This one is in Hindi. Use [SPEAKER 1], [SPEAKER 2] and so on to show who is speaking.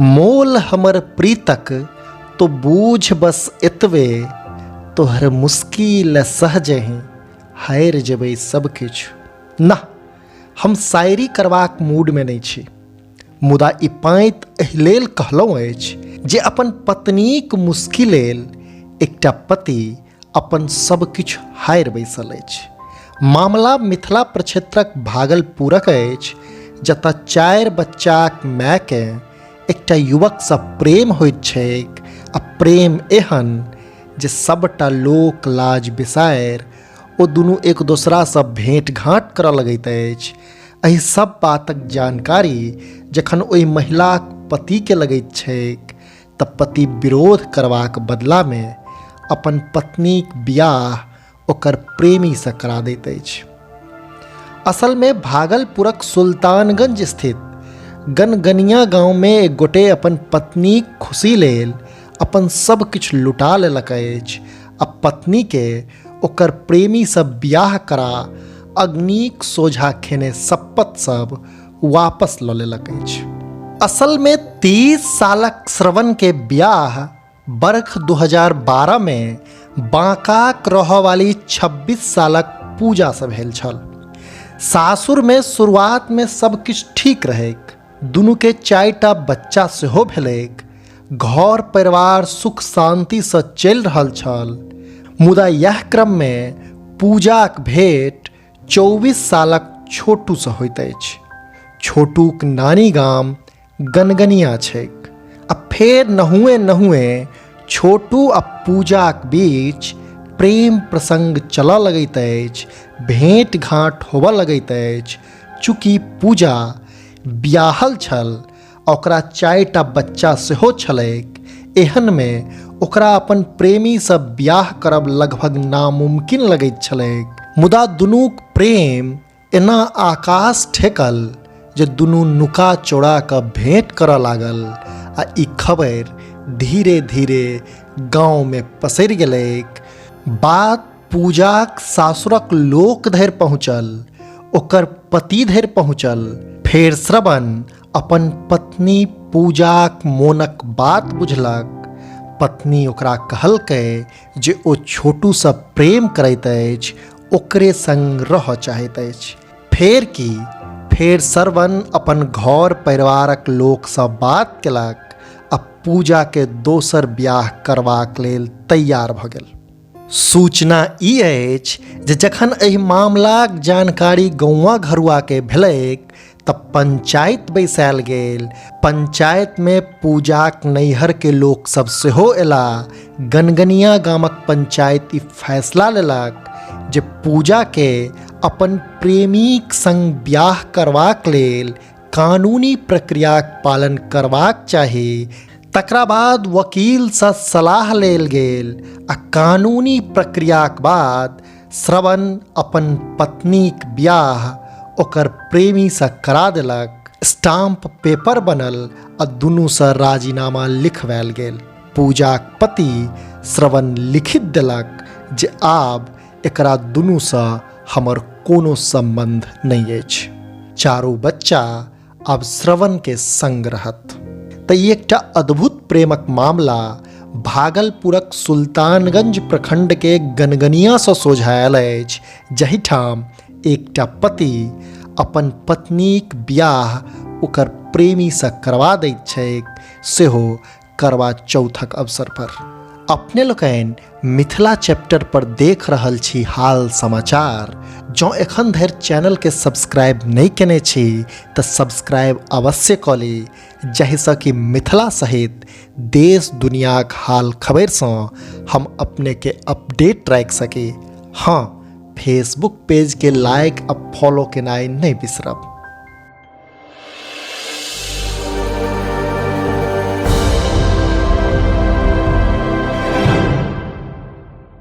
[SPEAKER 1] मोल हमर प्रीतक तो बूझ बस एतवे, तोहर मुश्किल सहजहि हारि जेबै सब किछु। ना, हम शायरी करबाक मूडमे नहि छी, मुदा ई पाँति एहि लेल कहलहुँ अछि जे अपन पत्नीक मुश्किल लेल एकटा पति अपन सब किछु हारि बैसल अछि। मामला मिथिला प्रक्षेत्रक भागलपुरक अछि, जतऽ 4 बच्चाक मायके एकटा युवकसँ प्रेम होइत छैक, आ प्रेम एहन जे सबटा लोक लाज बिसारि ओ दुनू एक दोसरासँ भेँट घाँट करऽ लगैत अछि। एहि सब बातक जानकारी जखन ओहि महिलाक पतिके लगैत छैक तऽ पति विरोध करबाक बदलामे अपन पत्नीक बियाह ओकर प्रेमीसँ करा दैत अछि। असलमे भागलपुरक सुल्तानगंज स्थित गनगनिया गाँवमे एक गोटे अपन पत्नीक खुशी लेल अपन सब किछु लुटा लेलक अछि आ पत्नीके ओकर प्रेमीसँ बियाह करा अग्निक सोझा खेने शपथ सब वापस लऽ लेलक अछि। असलमे 30 सालक श्रवणके बियाह वर्ष 2012 में बाँकाक रहयवाली 26 सालक पूजासँ भेल छल। सासुरमे शुरुआतमे सब किछु ठीक रहैक, दुनूके 4टा बच्चा सेहो भेलैक, घर परिवार सुख शांतिसँ चलि रहल छल। मुदा यह क्रममे पूजाक भेंट 24 सालक छोटूसँ होइत अछि। छोटूक नानी गाम गनगनिया छैक। आ फेर नहुए छोटू आ पूजाक बीच प्रेम प्रसंग चलऽ लगैत अछि, भेंट घाँट होबऽ लगैत अछि। चूँकि पूजा बियाहल छल, ओकरा 4टा बच्चा सेहो छलैक, एहनमे ओकरा अपन प्रेमीसँ बियाह करब लगभग नामुमकिन लगैत छलैक। मुदा दुनूक प्रेम एना आकाश ठेकल जे दुनू नुका चोरा कऽ भेंट करऽ लागल, आ ई खबर धीरे धीरे गाँवमे पसरि गेलैक। बात पूजाक सासुरक लोक धरि पहुँचल, ओकर पति धरि पहुँचल। फेर श्रवण अपन पत्नी पूजाक मोनक बात बुझलक। पत्नी ओकरा कहलकै जे ओ छोटूसँ प्रेम करैत अछि, ओकरे संग रहऽ चाहैत अछि। फेर की, फेर श्रवण अपन घर परिवारक लोकसँ बात केलक आ पूजाके दोसर बियाह करबाक लेल तैयार भऽ गेल। सूचना ई अछि जे जखन एहि मामलाक जानकारी गौआँ घरुआके भेलैक तऽ पंचायत बैसायल गेल। पंचायतमे पूजाक नैहरके लोकसभ सेहो अयलाह। गनगनिया गामक पंचायत ई फैसला लेलक जे पूजाके अपन प्रेमीक संग बियाह करबाक लेल कानूनी प्रक्रियाक पालन करबाक चाही। तकरा बाद वकीलसँ सलाह लेल गेल आ कानूनी प्रक्रियाक बाद श्रवण अपन पत्नीक बियाह ओकर प्रेमीसँ करा देलक। स्टाम्प पेपर बनल आ दुनूसँ राजीनामा लिखवायल गेल। पूजाक पति श्रवण लिखित देलक जे आब एकरा दुनूसँ हमर कोनो संबंध नहि अछि। 4 बच्चा आब श्रवणके संग रहत। तऽ ई एकटा अद्भुत प्रेमक मामला भागलपुरक सुल्तानगंज प्रखंडके गनगनियासँ सोझायल अछि, जहिठाम एकटा पति अपन पत्नीक बियाह ओकर प्रेमीसँ करवा दैत छैक, सेहो करवा चौथक अवसर पर। अपने लोकनि मिथिला चैप्टर पर देख रहल छी हाल समाचार। जँ एखन धरि चैनलके सब्सक्राइब नहि केने छी तऽ सब्सक्राइब अवश्य कऽ ली, जाहिसँ कि मिथिला सहित देश दुनियाक हाल खबरिसँ हम अपनेके अपडेट राखि सकी। हाँ, फेसबुक पेजके लाइक आ फॉलो केनाइ नहि बिसरब।